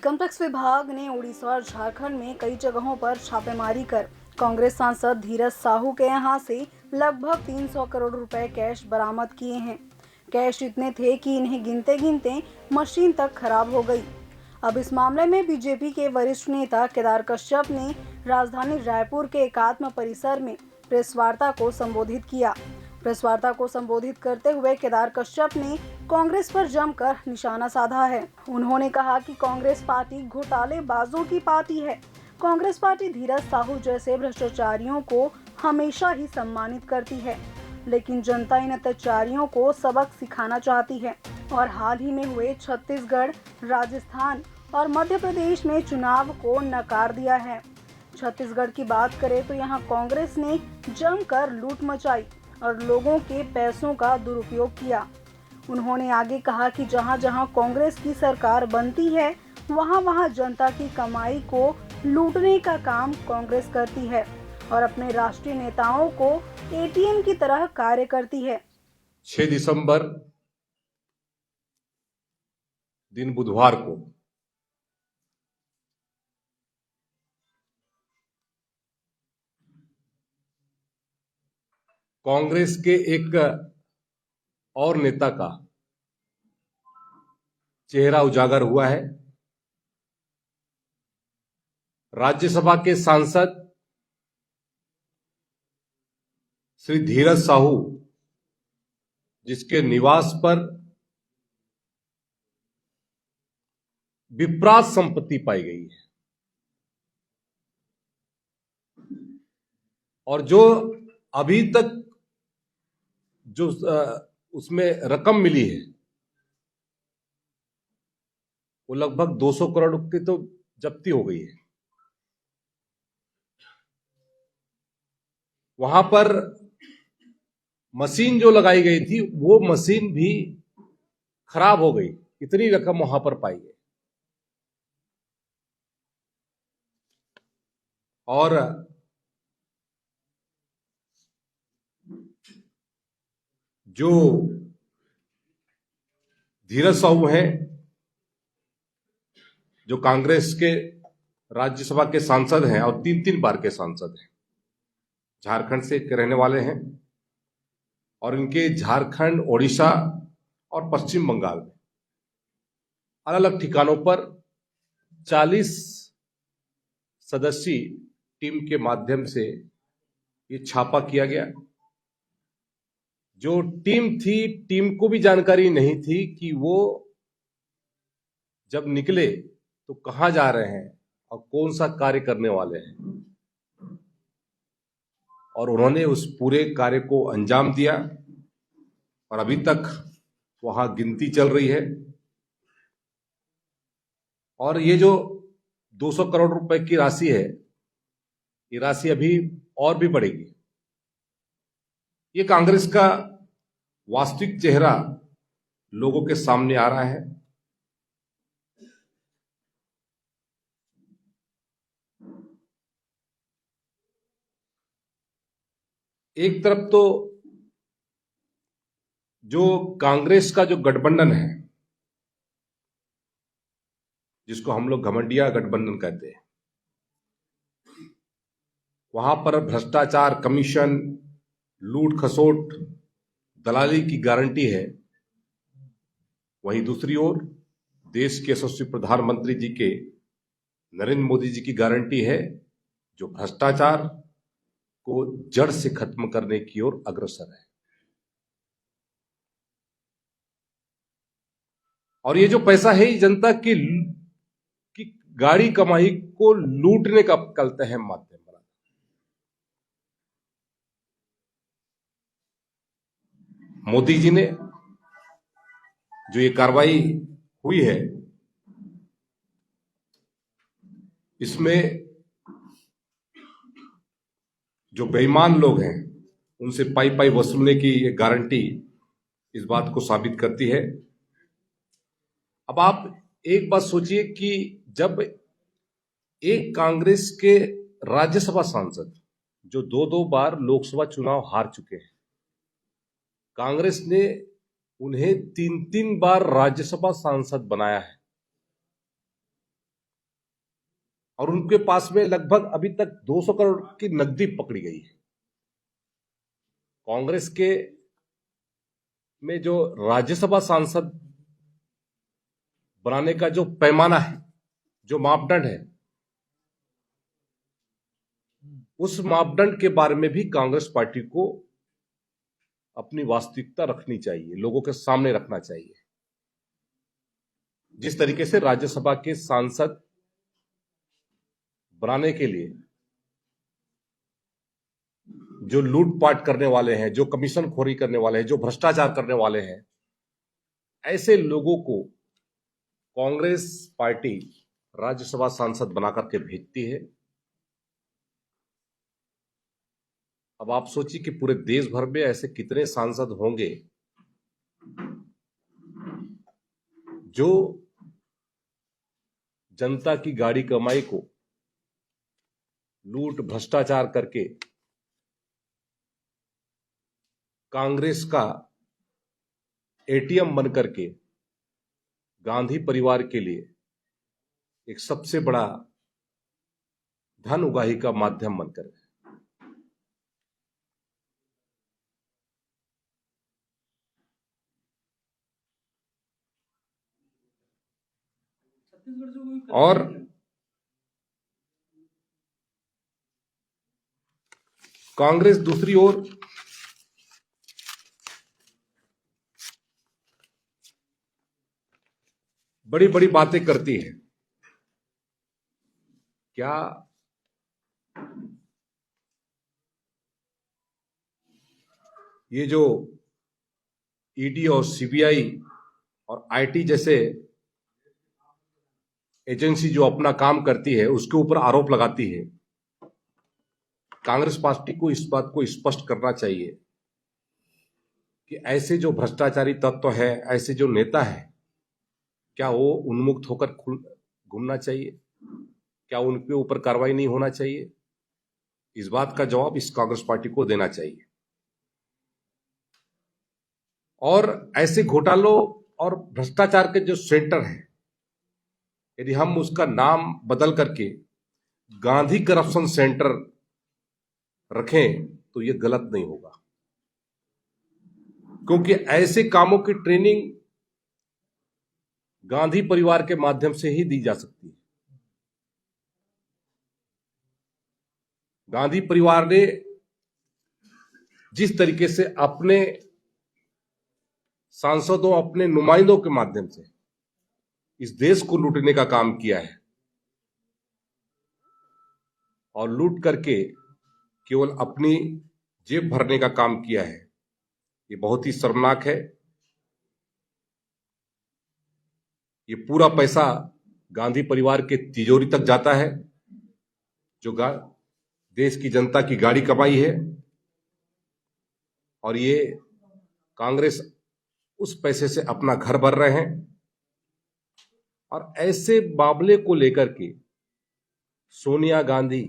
Income tax विभाग ने उड़ीसा और झारखंड में कई जगहों पर छापेमारी कर कांग्रेस सांसद धीरज साहू के यहां से लगभग 300 करोड़ रुपए कैश बरामद किए हैं। कैश इतने थे कि इन्हें गिनते गिनते मशीन तक खराब हो गई। अब इस मामले में बीजेपी के वरिष्ठ नेता केदार कश्यप ने राजधानी रायपुर के एकात्म परिसर में प्रेस वार्ता को संबोधित किया। प्रेस वार्ता को संबोधित करते हुए केदार कश्यप ने कांग्रेस पर जमकर निशाना साधा है। उन्होंने कहा कि कांग्रेस पार्टी घोटालेबाजों की पार्टी है। कांग्रेस पार्टी धीरज साहू जैसे भ्रष्टाचारियों को हमेशा ही सम्मानित करती है, लेकिन जनता इन अत्याचारियों को सबक सिखाना चाहती है और हाल ही में हुए छत्तीसगढ़, राजस्थान और मध्य प्रदेश में चुनाव को नकार दिया है। छत्तीसगढ़ की बात करें तो यहाँ कांग्रेस ने जमकर लूट मचाई और लोगों के पैसों का दुरुपयोग किया। उन्होंने आगे कहा कि जहाँ जहाँ कांग्रेस की सरकार बनती है वहाँ वहाँ जनता की कमाई को लूटने का काम कांग्रेस करती है और अपने राष्ट्रीय नेताओं को एटीएम की तरह कार्य करती है। 6 दिसंबर दिन बुधवार को कांग्रेस के एक और नेता का चेहरा उजागर हुआ है। राज्यसभा के सांसद श्री धीरज साहू, जिसके निवास पर विपराध संपत्ति पाई गई है और जो अभी तक जो उसमें रकम मिली है वो लगभग 200 करोड़ की तो जब्ती हो गई है। वहां पर मशीन जो लगाई गई थी वो मशीन भी खराब हो गई, इतनी रकम वहां पर पाई गई। और जो धीरज साहू हैं, जो कांग्रेस के राज्यसभा के सांसद हैं और 3 बार के सांसद हैं, झारखंड से रहने वाले हैं और इनके झारखंड, ओडिशा और पश्चिम बंगाल में अलग अलग ठिकानों पर 40 सदस्यीय टीम के माध्यम से ये छापा किया गया। जो टीम थी, टीम को भी जानकारी नहीं थी कि वो जब निकले तो कहां जा रहे हैं और कौन सा कार्य करने वाले हैं, और उन्होंने उस पूरे कार्य को अंजाम दिया और अभी तक वहां गिनती चल रही है। और ये जो 200 करोड़ रुपए की राशि है, ये राशि अभी और भी बढ़ेगी। ये कांग्रेस का वास्तविक चेहरा लोगों के सामने आ रहा है। एक तरफ तो जो कांग्रेस का जो गठबंधन है, जिसको हम लोग घमंडिया गठबंधन कहते हैं, वहां पर भ्रष्टाचार, कमीशन, लूट खसोट, दलाली की गारंटी है। वहीं दूसरी ओर देश के यशस्वी प्रधानमंत्री जी के नरेंद्र मोदी जी की गारंटी है, जो भ्रष्टाचार को जड़ से खत्म करने की ओर अग्रसर है। और ये जो पैसा है, ये जनता की गाड़ी कमाई को लूटने का कलते हैं माध्यम बना। मोदी जी ने जो ये कार्रवाई हुई है, इसमें जो बेईमान लोग हैं उनसे पाई पाई वसूलने की ये गारंटी इस बात को साबित करती है। अब आप एक बात सोचिए कि जब एक कांग्रेस के राज्यसभा सांसद जो 2 बार लोकसभा चुनाव हार चुके हैं, कांग्रेस ने उन्हें 3 बार राज्यसभा सांसद बनाया है, और उनके पास में लगभग अभी तक 200 करोड़ की नकदी पकड़ी गई है। कांग्रेस के में जो राज्यसभा सांसद बनाने का जो पैमाना है, जो मापदंड है, उस मापदंड के बारे में भी कांग्रेस पार्टी को अपनी वास्तविकता रखनी चाहिए, लोगों के सामने रखना चाहिए। जिस तरीके से राज्यसभा के सांसद बनाने के लिए जो लूटपाट करने वाले हैं, जो कमीशन खोरी करने वाले हैं, जो भ्रष्टाचार करने वाले हैं, ऐसे लोगों को कांग्रेस पार्टी राज्यसभा सांसद बना करके भेजती है। अब आप सोचिए कि पूरे देश भर में ऐसे कितने सांसद होंगे जो जनता की गाड़ी कमाई को लूट भ्रष्टाचार करके कांग्रेस का एटीएम बन करके गांधी परिवार के लिए एक सबसे बड़ा धन उगाही का माध्यम बनकर गए। और कांग्रेस दूसरी ओर बड़ी बड़ी बातें करती है। क्या ये जो ईडी और सीबीआई और आईटी जैसे एजेंसी जो अपना काम करती है, उसके ऊपर आरोप लगाती है, कांग्रेस पार्टी को इस बात को स्पष्ट करना चाहिए कि ऐसे जो भ्रष्टाचारी तत्व है, ऐसे जो नेता है, क्या वो उन्मुक्त होकर घूमना चाहिए? क्या उनके ऊपर कार्रवाई नहीं होना चाहिए? इस बात का जवाब इस कांग्रेस पार्टी को देना चाहिए। और ऐसे घोटालों और भ्रष्टाचार के जो सेंटर हैं, यदि हम उसका नाम बदल करके गांधी करप्शन सेंटर रखें तो यह गलत नहीं होगा, क्योंकि ऐसे कामों की ट्रेनिंग गांधी परिवार के माध्यम से ही दी जा सकती है। गांधी परिवार ने जिस तरीके से अपने सांसदों, अपने नुमाइंदों के माध्यम से इस देश को लूटने का काम किया है और लूट करके केवल अपनी जेब भरने का काम किया है, ये बहुत ही शर्मनाक है। ये पूरा पैसा गांधी परिवार के तिजोरी तक जाता है, जो देश की जनता की गाड़ी कमाई है, और ये कांग्रेस उस पैसे से अपना घर भर रहे हैं। और ऐसे मामले को लेकर के सोनिया गांधी,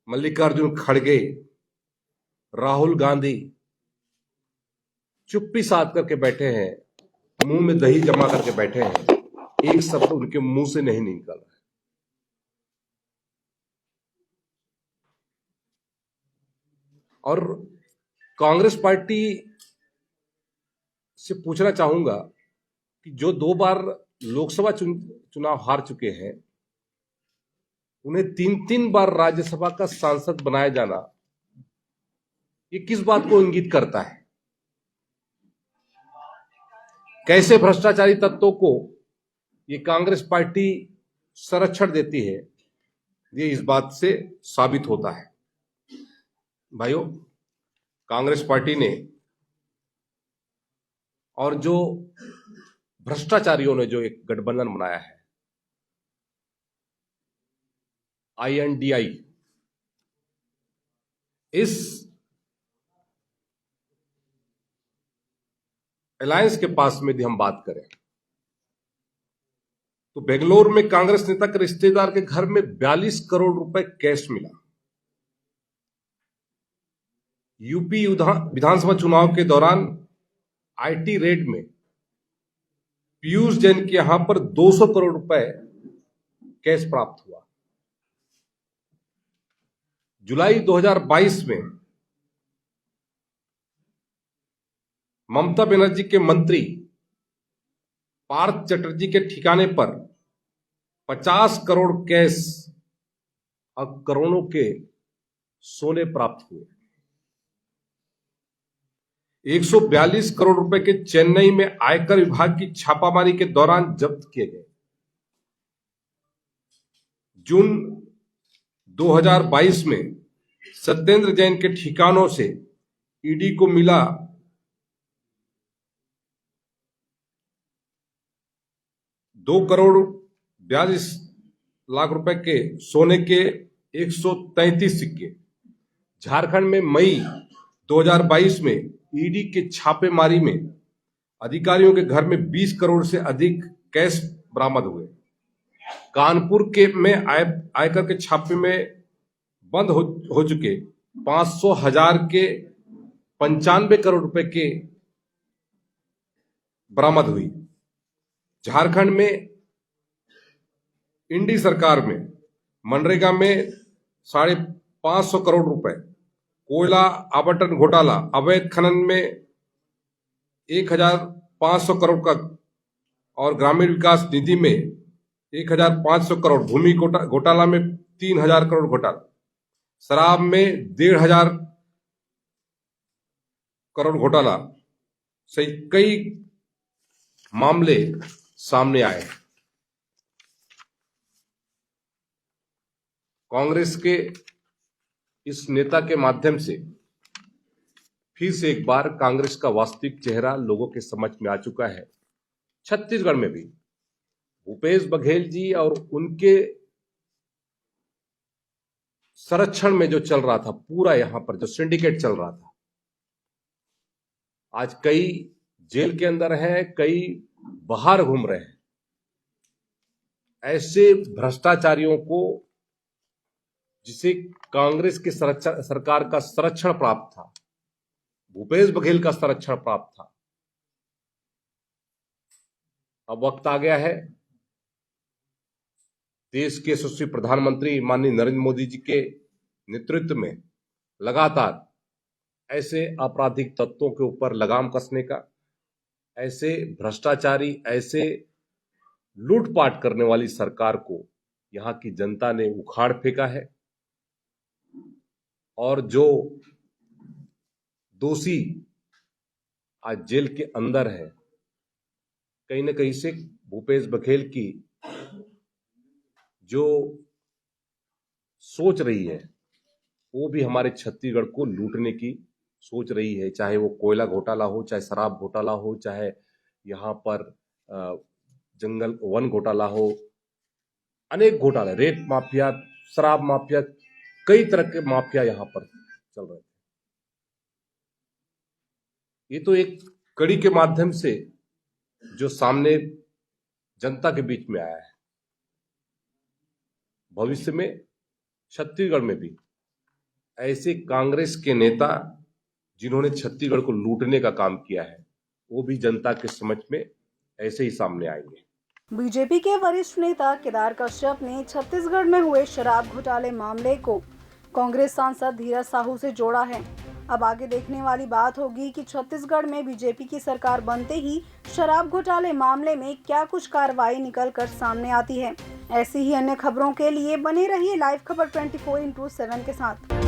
मल्लिकार्जुन खड़गे, राहुल गांधी चुप्पी साध करके बैठे हैं, मुंह में दही जमा करके बैठे हैं, एक शब्द उनके मुंह से नहीं निकल रहा है। और कांग्रेस पार्टी से पूछना चाहूंगा कि जो 2 बार लोकसभा चुनाव हार चुके हैं, उन्हें 3-3 बार राज्यसभा का सांसद बनाया जाना, ये किस बात को इंगित करता है? कैसे भ्रष्टाचारी तत्वों को ये कांग्रेस पार्टी संरक्षण देती है, ये इस बात से साबित होता है। भाइयों, कांग्रेस पार्टी ने और जो भ्रष्टाचारियों ने जो एक गठबंधन बनाया है, INDI, इस अलायंस के पास में यदि हम बात करें तो बेंगलोर में कांग्रेस नेता के रिश्तेदार के घर में 42 करोड़ रुपए कैश मिला। यूपी विधानसभा चुनाव के दौरान IT रेड में पीयूष जैन के यहां पर 200 करोड़ रुपए कैश प्राप्त हुआ। जुलाई 2022 में ममता बनर्जी के मंत्री पार्थ चटर्जी के ठिकाने पर 50 करोड़ कैश और करोड़ों के सोने प्राप्त हुए। 142 करोड़ रुपए के चेन्नई में आयकर विभाग की छापामारी के दौरान जब्त किए गए। जून 2022 में सत्येंद्र जैन के ठिकानों से ईडी को मिला 2 करोड़ 42 लाख रुपए के सोने के 133 सिक्के। झारखंड में मई 2022 में ईडी के छापेमारी में अधिकारियों के घर में 20 करोड़ से अधिक कैश बरामद हुए। कानपुर में आयकर के छापे में बंद हो चुके 500,000 के 95 करोड़ रुपए के बरामद हुई। झारखंड में इंडी सरकार में मनरेगा में 550 करोड़ रुपए, कोयला आवंटन घोटाला, अवैध खनन में 1,500 करोड़ का और ग्रामीण विकास निधि में 1,500 करोड़, भूमि घोटाला में 3,000 करोड़ घोटाला, शराब में 1,500 करोड़ घोटाला सहित कई मामले सामने आए। कांग्रेस के इस नेता के माध्यम से फिर से एक बार कांग्रेस का वास्तविक चेहरा लोगों के समझ में आ चुका है। छत्तीसगढ़ में भी भूपेश बघेल जी और उनके संरक्षण में जो चल रहा था, पूरा यहां पर जो सिंडिकेट चल रहा था, आज कई जेल के अंदर हैं, कई बाहर घूम रहे हैं। ऐसे भ्रष्टाचारियों को, जिसे कांग्रेस की सरकार का संरक्षण प्राप्त था, भूपेश बघेल का संरक्षण प्राप्त था, अब वक्त आ गया है देश के यशस्वी प्रधानमंत्री माननीय नरेंद्र मोदी जी के नेतृत्व में लगातार ऐसे आपराधिक तत्वों के ऊपर लगाम कसने का, ऐसे भ्रष्टाचारी, ऐसे लूटपाट करने वाली सरकार को यहां की जनता ने उखाड़ फेंका है। और जो दोषी आज जेल के अंदर है, कहीं न कहीं से भूपेश बघेल की जो सोच रही है वो भी हमारे छत्तीसगढ़ को लूटने की सोच रही है। चाहे वो कोयला घोटाला हो, चाहे शराब घोटाला हो, चाहे यहाँ पर जंगल वन घोटाला हो, अनेक घोटाले, रेत माफिया, शराब माफिया, कई तरह के माफिया यहाँ पर चल रहे थे। ये तो एक कड़ी के माध्यम से जो सामने जनता के बीच में आया है। भविष्य में छत्तीसगढ़ में भी ऐसे कांग्रेस के नेता जिन्होंने छत्तीसगढ़ को लूटने का काम किया है, वो भी जनता के समझ में ऐसे ही सामने आएंगे। बीजेपी के वरिष्ठ नेता केदार कश्यप ने छत्तीसगढ़ में हुए शराब घोटाले मामले को कांग्रेस सांसद धीरज साहू से जोड़ा है। अब आगे देखने वाली बात होगी कि छत्तीसगढ़ में बीजेपी की सरकार बनते ही शराब घोटाले मामले में क्या कुछ कार्रवाई निकल कर सामने आती है। ऐसी ही अन्य खबरों के लिए बने रहिए लाइव खबर 24/7 के साथ।